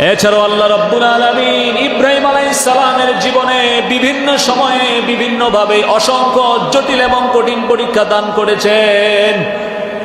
এছাড়াও আল্লাহ রাব্বুল আলামিন ইব্রাহিম আলাইহিস সালামের জীবনে বিভিন্ন সময়ে বিভিন্নভাবে অসংখ্য জটিল এবং কঠিন পরীক্ষা দান করেছেন।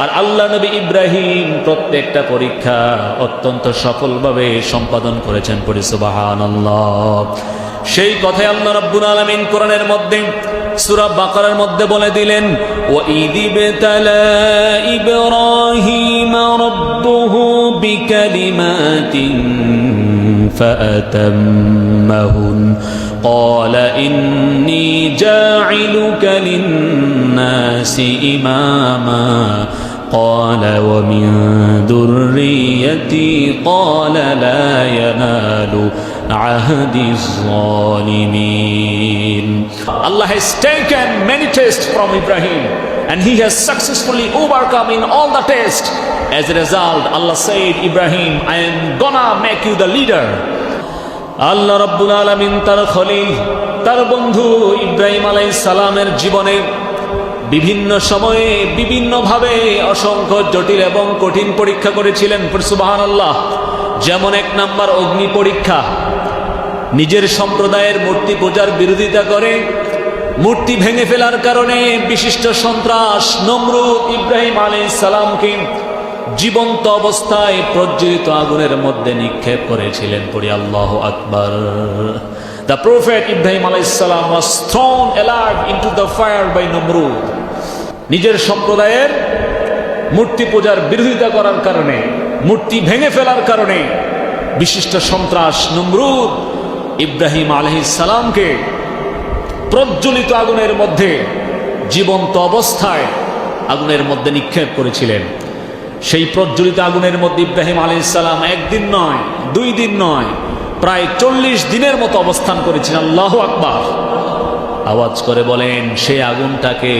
আর আল্লাহ নবী ইব্রাহিম প্রত্যেকটা পরীক্ষা অত্যন্ত সফলভাবে সম্পাদন করেছেন। পড়ি সুবহানাল্লাহ। সেই কথাই আল্লাহ রাব্বুল আলামিন কোরআনের মধ্যে সূরা বাকারার মধ্যে বলে দিলেন, ওয়া ইযিবতালা ইব্রাহিম রাব্বুহু বিকালিমাতিন ফাআতাম্মাহুন ক্বালা ইন্নী জাঈলুকা লিন-নাসি ইমামা قال ومن ذريتي قال لا ينال عهد الظالمين. Allah has taken many tests from Ibrahim and he has successfully overcome in all the tests. As a result, Allah said, Ibrahim, I am gonna make you the leader. Allah Rabbul Alamin তার খলিল, তার বন্ধু ইব্রাহিম আলাইহিস সালামের জীবনে বিভিন্ন সময়ে বিভিন্নভাবে অসংখ্য জটিল এবং কঠিন পরীক্ষা করেছিলেন। সুবহানাল্লাহ। যেমন এক নাম্বার অগ্নি পরীক্ষা। নিজের সম্প্রদায়ের মূর্তি পূজার বিরোধিতা করে মূর্তি ভেঙে ফেলার কারণে বিশিষ্ট সন্ত্রাস নমরুদ ইব্রাহিম আলাইহিস সালামকে জীবন্ত অবস্থায় প্রজ্বলিত আগুনের মধ্যে নিক্ষেপ করেছিলেন। পড়ি আল্লাহু আকবার। The Prophet Ibrahim alayhis salam was thrown alive into the fire by Namrud. নিজের সম্প্রদায়ের মূর্তি পূজার বিরোধিতা করার কারণে, মূর্তি ভেঙে ফেলার কারণে বিশিষ্ট সন্ত্রাস নমরুদ ইব্রাহিম আলাইহিস সালামকে প্রজ্বলিত আগুনের মধ্যে জীবন্ত অবস্থায় আগুনের মধ্যে নিক্ষেপ করেছিলেন। সেই প্রজ্বলিত আগুনের মধ্যে ইব্রাহিম আলাইহিস সালাম একদিন নয়, 2 দিন নয়, প্রায় 40 দিনের মতো অবস্থান করেছেন। আল্লাহু আকবার। আওয়াজ করে বলেন, সেই আগুনটাকে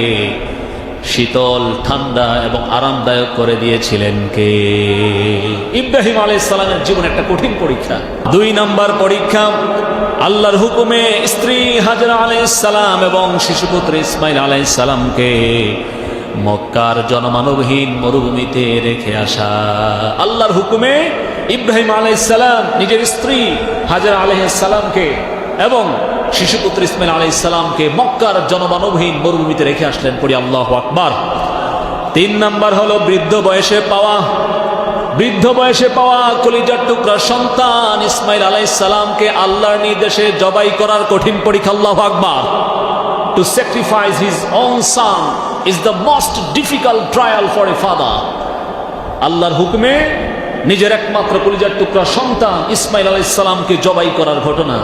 শীতল, ঠান্ডা এবং আরামদায়ক করে দিয়েছিলেন কে? ইব্রাহিম আলাইহিস সালামের জীবন একটা কঠিন পরীক্ষা। 2 নাম্বার পরীক্ষা, আল্লাহর হুকুমে স্ত্রী হাজরা আলাইহিস সালাম এবং শিশুপুত্র ইসমাইল আলাইহিস সালামকে মক্কার জনমানবহীন মরুভূমিতে রেখে আসা। আল্লাহর হুকুমে ইব্রাহিম আলাইহিস সালাম নিজের স্ত্রী হাজরা আলাইহিস সালামকে এবং শিশুপুত্র ইসমাইল আলাইহিস সালামকে মক্কার জনমানবহীন মরুভূমিতে রেখে আসলেন। পড়ি আল্লাহু আকবার। 3 নাম্বার হলো বৃদ্ধ বয়সে পাওয়া কলিজার টুকরা সন্তান ইসমাইল আলাইহিস সালামকে আল্লাহর নির্দেশে জবাই করার কঠিন পরীক্ষা। আল্লাহু আকবার। To sacrifice his own son is the most difficult trial for a father. আল্লাহর হুকুমে নিজের একমাত্র কলিজার টুকরা সন্তান ইসমাইল আলাইহিস সালামকে জবাই করার ঘটনা,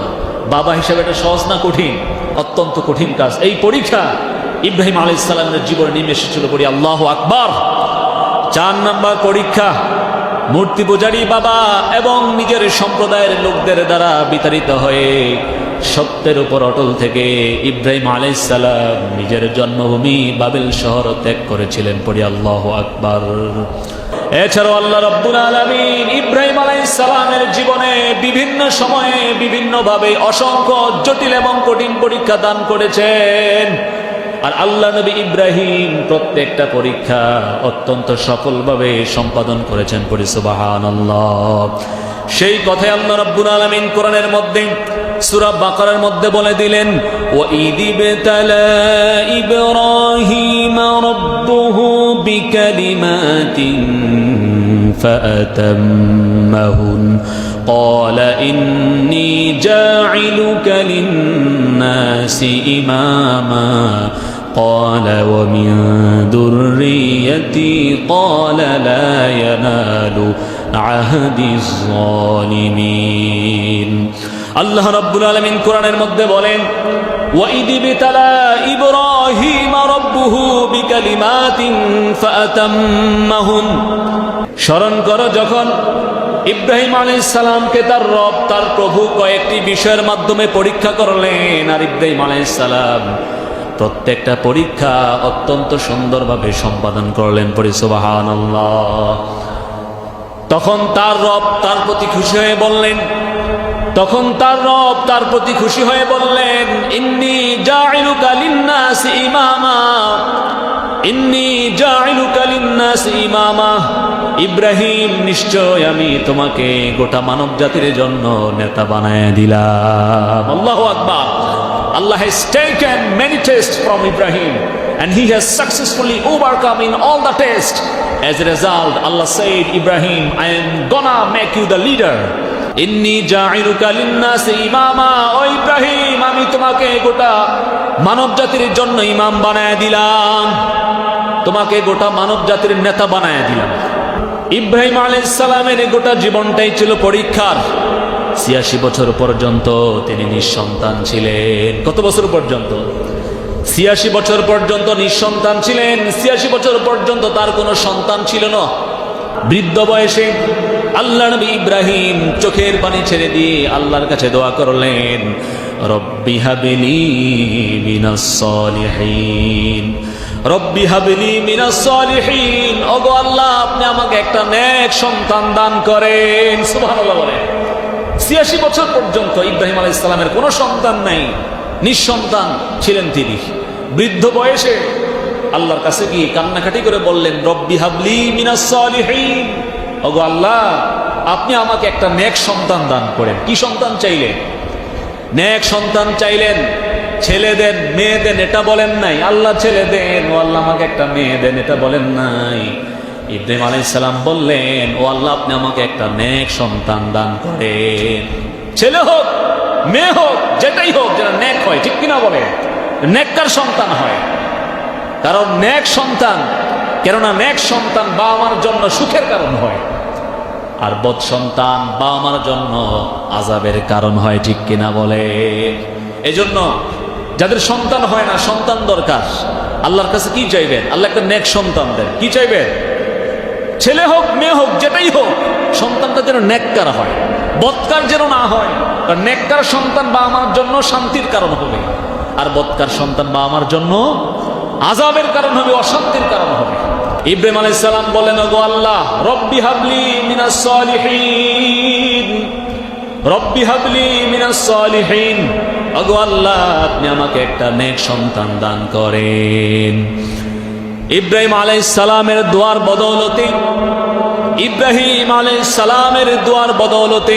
বাবা হিসেবে এটা সহজ না কঠিন? অত্যন্ত কঠিন কাজ। এই পরীক্ষা ইব্রাহিম আলাইহিস সালামের জীবনে নেমে এসেছিল। পড়ি আল্লাহু আকবার। 4 নাম্বার পরীক্ষা, মূর্তি পূজারী বাবা এবং নিজের সম্প্রদায়ের লোকদের দ্বারা বিতাড়িত হয়ে সত্যের উপর অটল থেকে ইব্রাহিম আলাইহিস সালাম নিজের জন্মভূমি বাবেল শহর ত্যাগ করেছিলেন। পড়ি আল্লাহু আকবার। এছাড়াও আল্লাহ রাব্বুল আলামিন ইব্রাহিম আলাইহিস সালামের জীবনে বিভিন্ন সময়ে বিভিন্নভাবে অসংখ্য জটিল এবং কঠিন পরীক্ষা দান করেছেন। আর আল্লাহ নবী ইব্রাহিম প্রত্যেকটা পরীক্ষা অত্যন্ত সফলভাবে সম্পাদন করেছেন। পড়ি সুবহানাল্লাহ। সেই কথাই আল্লাহ রাব্বুল আলামিন কোরআনের মধ্যে সূরা বাকারার মধ্যে বলে দিলেন, ওয়া ইযিবতালা ইব্রাহিম রাব্বুহু বিকালিমাতিন ফাআতাম্মাহুন ক্বালা ইন্নী জাঈলুকা লিন-নাসি ইমামা قال ومن ذريتي قال لا ينال عهد الظالمين. আল্লাহ রাব্বুল আলামিন কোরআনের মধ্যে বলেন, وَإِذِ ابْتَلَى إِبْرَاهِيمَ رَبُّهُ بِكَلِمَاتٍ فَأَتَمَّهُنَّ. স্মরণ করো যখন ইব্রাহিম আলাইহিস সালামকে তার রব, তার প্রভু কয়েকটি বিষয়ের মাধ্যমে পরীক্ষা করলেন। আর ইব্রাহিম আলাইহিস সালাম প্রত্যেকটা পরীক্ষা অত্যন্ত সুন্দরভাবে সম্পাদন করলেন। পড়ি সুবহানাল্লাহ। তখন তার রব তার প্রতি খুশি হয়ে বললেন, ইন্নী জাঈলুকা লিন-নাসি ইমামা, ইন্নী জাইলুকা লিন-নাসি ইমামা, ইব্রাহিম নিশ্চয় আমি তোমাকে গোটা মানব জাতির জন্য নেতা বানায় দিলাম। আল্লাহু আকবার। Allah has taken many tests from Ibrahim and he has successfully overcome in all the tests. As a result, Allah said, Ibrahim, I am gonna make you the leader. Inni ja'iluka lin-nasi imama, O Ibrahim, আমি তোমাকে গোটা মানব জাতির জন্য ইমাম বানায় দিলাম, তোমাকে গোটা মানব জাতির নেতা বানায় দিলাম। ইব্রাহিম আলাইহিস সালামের গোটা জীবনটাই ছিল পরীক্ষার। ৮৬ বছর পর্যন্ত তিনি নিঃসন্তান ছিলেন। কত বছর পর্যন্ত? ৮৬ বছর পর্যন্ত নিঃসন্তান ছিলেন। ৮৬ বছর পর্যন্ত তার কোনো সন্তান ছিল না। বৃদ্ধ বয়সে আল্লাহ নবী ইব্রাহিম চোখের পানি ছেড়ে দিয়ে আল্লাহর কাছে দোয়া করলেন, রব্বি হাবলি মিনাস সলিহিন, রব্বি হাবলি মিনাস সলিহিন। ওগো আল্লাহ, আপনি আমাকে একটা নেক সন্তান দান করেন। সুবহানাল্লাহ বলেন। ৮৬ বছর পর্যন্ত ইব্রাহিম আলাইহিস সালামের কোনো সন্তান নাই, নিঃসন্তান ছিলেন তিনি। বৃদ্ধ বয়সে আল্লাহর কাছে গিয়ে কান্নাকাটি করে বললেন, রব্বি হাবলি মিনাস সলিহিন, ওগো আল্লাহ, আপনি আমাকে একটা নেক সন্তান দান করেন। কি সন্তান চাইলেন? নেক সন্তান চাইলেন। ছেলে দেন, মেয়ে দেন, এটা বলেন নাই। আল্লাহ ছেলে দেন, ও আল্লাহ আমাকে একটা মেয়ে দেন, এটা বলেন নাই। ইব্রাহিম আলাইহিস সালাম বললেন, ও আল্লাহ, আপনি আমাকে একটা নেক সন্তান দান করেন। ছেলে হোক, মেয়ে হোক, যেটাই হোক, যেটা নেক হয়, ঠিক কিনা বলে, নেককার সন্তান হয়। কারণ নেক সন্তান, কেননা নেক সন্তান বাবা মার জন্য সুখের কারণ হয়, আর বদ সন্তান বাবা মার জন্য আযাবের কারণ হয়, ঠিক কিনা বলে। এজন্য যাদের সন্তান হয় না, সন্তান দরকার, আল্লাহর কাছে কি চাইবেন? আল্লাহ একটা নেক সন্তান দেন। কি চাইবেন? ছেলে হোক, মেয়ে হোক, যেটাই হোক, সন্তানটা যেন নেককার হয়, বদকার যেন না হয়। কারণ নেককার সন্তান বাবা মার জন্য শান্তির কারণ হবে, আর বদকার সন্তান বাবা মার জন্য আযাবের কারণ হবে, অশান্তির কারণ হবে। ইব্রাহিম আলাইহিস সালাম বলেন, ওগো আল্লাহ, রব্বি হাবলি মিনাস সলিহিন, রব্বি হাবলি মিনাস সলিহিন, ওগো আল্লাহ, আপনি আমাকে একটা নেক সন্তান দান করেন। ইব্রাহিম আলাইহিস সালামের দোয়ার বদৌলতে, ইব্রাহিম আলাইহিস সালামের দোয়ার বদৌলতে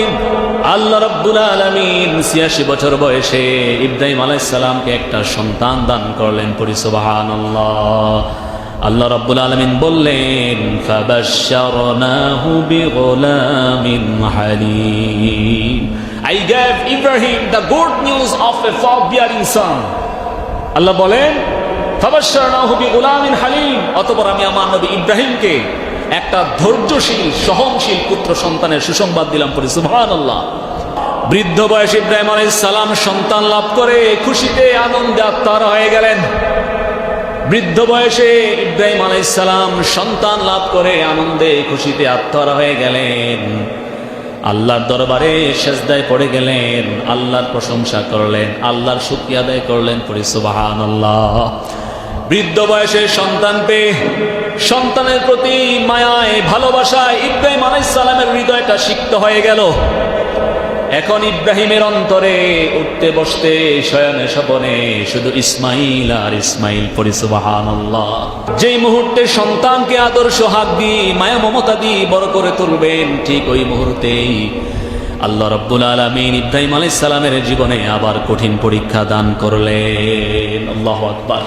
আল্লাহ রাব্বুল আলামিন ৮৬ বছর বয়সে ইব্রাহিম আলাইহিস সালামকে একটা সন্তান দান করলেন। পড়ি সুবহানাল্লাহ। আল্লাহ রাব্বুল আলামিন বললেন, ফাবাশশারনাহু বিগুলামিন Halim, I gave Ibrahim the good news of a forbearing son. আল্লাহ বলেন, ফাবাশশারনাহু বিগুলামিন হালিম, অতঃপর আমি আমার নবী ইব্রাহিমকে একটা ধৈর্যশীল, সহনশীল পুত্র সন্তানের সুসংবাদ দিলাম। পড়ি সুবহানাল্লাহ। বৃদ্ধ বয়সে ইব্রাহিম আলাইহিস সালাম সন্তান লাভ করে খুশিতে আনন্দে আত্মহারা হয়ে গেলেন। বৃদ্ধ বয়সে ইব্রাহিম আলাইহিস সালাম সন্তান লাভ করে আনন্দে খুশিতে আত্মহারা হয়ে গেলেন। আল্লাহর দরবারে সেজদায় পড়ে গেলেন, আল্লাহর প্রশংসা করলেন, আল্লাহর শুকরিয়া আদায় করলেন। পড়ি সুবহানাল্লাহ। বৃদ্ধ বয়সে সন্তান পেয়ে সন্তানের প্রতি মায়ায়, ভালোবাসায় ইব্রাহিম আলাইহিস সালামের হৃদয়টা সিক্ত হয়ে গেল। এখন ইব্রাহিমের অন্তরে উঠতে বসতে, শয়নে স্বপনে শুধু ইসমাইল আর ইসমাইল। পড়ি সুবহানাল্লাহ। যেই মুহূর্তে সন্তানকে আদর সোহাগ দিয়ে, মায়া মমতা দিয়ে বড় করে তুলবেন, ঠিক ওই মুহূর্তেই আল্লাহ রাব্বুল আলামিন ইব্রাহিম আলাইহিস সালামের জীবনে আবার কঠিন পরীক্ষা দান করলেন। আল্লাহু আকবার।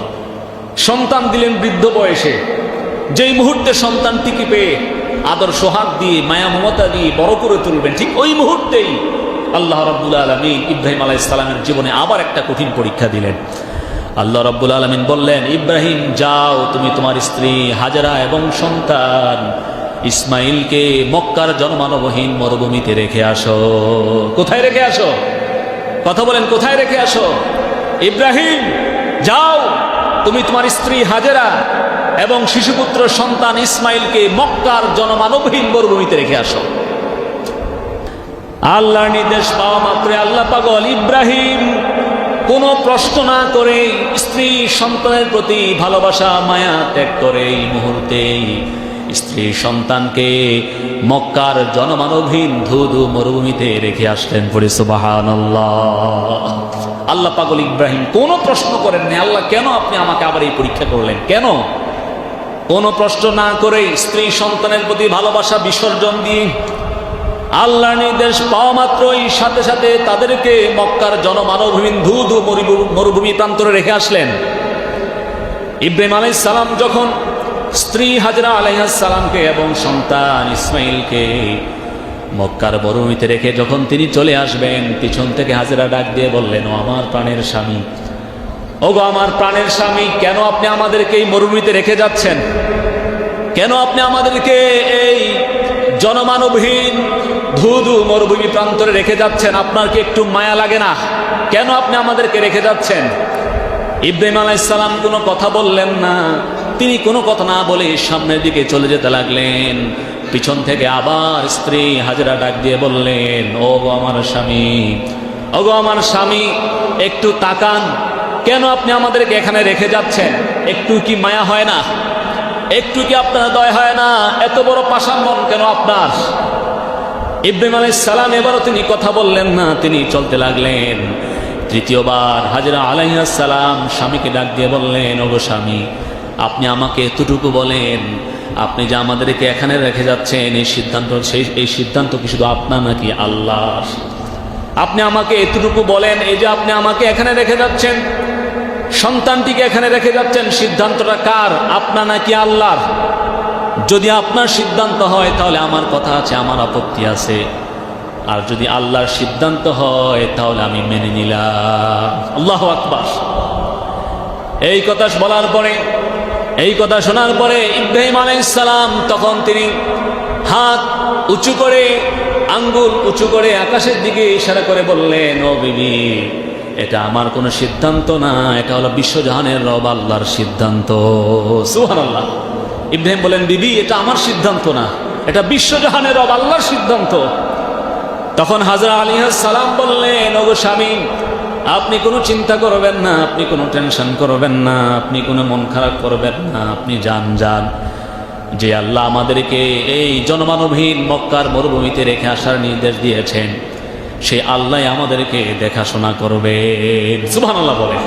সন্তান দিলেন বৃদ্ধ বয়সে। যেই মুহূর্তে সন্তানটিকে পেয়ে আদর সোহাগ দিয়ে, মায়া মমতা দিয়ে বড় করে তুলবেন, ঠিক ওই মুহূর্তেই আল্লাহ রাব্বুল আলামিন ইব্রাহিম আলাইহিস সালামের জীবনে আবার একটা কঠিন পরীক্ষা দিলেন। আল্লাহ রাব্বুল আলামিন বললেন, ইব্রাহিম যাও, তুমি তোমার স্ত্রী হাজেরা এবং সন্তান ইসমাইলকে মক্কার জনমানবহীন মরুভূমিতে রেখে আসো। কোথায় রেখে আসো? কথা বলেন, কোথায় রেখে আসো? ইব্রাহিম যাও, তুমি তোমার স্ত্রী হাজেরা এবং শিশুপুত্র সন্তান ইসমাইলকে মক্কার জনমানবহীন মরুভূমিতে রেখে আসো। আল্লাহর নির্দেশ পাওয়া মাত্র আল্লাহ পাগল ইব্রাহিম কোনো প্রশ্ন না করে স্ত্রী সন্তানের প্রতি ভালোবাসা মায়া ত্যাগ করে এই মুহূর্তেই স্ত্রী সন্তানকে মক্কার জনমানবহীন ধুধু মরুভূমিতে রেখে আসলেন। পড়ি সুবহানাল্লাহ। আল্লাহ পাগল ইব্রাহিম কোনো প্রশ্ন করেননি, আল্লাহ কেন আপনি আমাকে আবার এই পরীক্ষা করলেন? কেন? কোনো প্রশ্ন না করেই স্ত্রী সন্তানের প্রতি ভালোবাসা বিসর্জন দিয়ে আল্লাহর নির্দেশ পাওয়া মাত্রই সাথে সাথে তাদেরকে মক্কার জনমানবহীন ধুধু মরুভূমি প্রান্তরে রেখে আসলেন। ইব্রাহিম আলাইহিস সালাম যখন স্ত্রী হাজরা আলাইহিস সালামকে এবং সন্তান ইসমাইলকে মক্কার মরুভূমিতে রেখে যখন তিনি চলে আসবেন, পিছন থেকে হাজরা ডাক দিয়ে বললেন, ও আমার প্রাণের স্বামী, ওগো আমার প্রাণের স্বামী, কেন আপনি আমাদেরকে এই মরুভূমিতে রেখে যাচ্ছেন? কেন আপনি আমাদেরকে এই জনমানবহীন ধুধু মরুভূমি প্রান্তরে রেখে যাচ্ছেন? আপনার কি একটু মায়া লাগে না? কেন আপনি আমাদেরকে রেখে যাচ্ছেন? ইব্রাহিম আলাইহিস সালাম কোনো কথা বললেন না। তিনি কোনো কথা না বলে সামনের দিকে চলে যেতে লাগলেন। পিছন থেকে আবার স্ত্রী হাজরা ডাক দিয়ে বললেন, ও গো আমার স্বামী, ও গো আমার স্বামী, একটু তাকান, কেন আপনি আমাদেরকে এখানে রেখে যাচ্ছেন? একটু কি মায়া হয় না? একটু কি আপনার দয়া হয় না? এত বড় পাষাণ মন কেন আপনার? ইব্রাহিম আলাইহিস সালাম এবারও তিনি কথা বললেন না, তিনি চলতে লাগলেন। তৃতীয়বার হাজরা আলাইহিস সালাম স্বামীকে ডাক দিয়ে বললেন, ওগো স্বামী, আপনি আমাকে এতটুকু বলেন, আপনি যে আমাদেরকে এখানে রেখে যাচ্ছেন, এই সিদ্ধান্ত কি শুধু আপনার নাকি আল্লাহর? আপনি আমাকে এতটুকু বলেন, এই যে আপনি আমাকে এখানে রেখে যাচ্ছেন, সন্তানটিকে এখানে রেখে যাচ্ছেন, সিদ্ধান্তটা কার, আপনার নাকি আল্লাহর? যদি আপনার সিদ্ধান্ত হয় তাহলে আমার কথা আছে, আমার আপত্তি আছে, আর যদি আল্লাহর সিদ্ধান্ত হয় তাহলে আমি মেনে নিলাম। আল্লাহু আকবার। এই কথা বলার পরে, এই কথা শোনার পরে ইব্রাহিম আলাইহিস সালাম তখন তিনি হাত উঁচু করে, আঙ্গুল উঁচু করে আকাশের দিকে ইশারা করে বললেন, ও বিবি, এটা আমার কোনো সিদ্ধান্ত না, এটা হলো বিশ্বজাহানের রব আল্লাহর সিদ্ধান্ত। সুবহানাল্লাহ। ইব্রাহিম বলেন, বিবি, এটা আমার সিদ্ধান্ত না, এটা বিশ্বজাহানের রব আল্লাহর সিদ্ধান্ত। তখন হাজরা আলাইহিস সালাম বললেন, ওগো স্বামী, আপনি কোনো চিন্তা করবেন না, আপনি কোনো টেনশন করবেন না, আপনি কোনো মন খারাপ করবেন না, আপনি যান। যে আল্লাহ আমাদেরকে এই জনমানবহীন মক্কার মরুভূমিতে রেখে আসার নির্দেশ দিয়েছেন, সে আল্লাহ আমাদেরকে দেখাশোনা করবেন। সুবহানাল্লাহ বলে।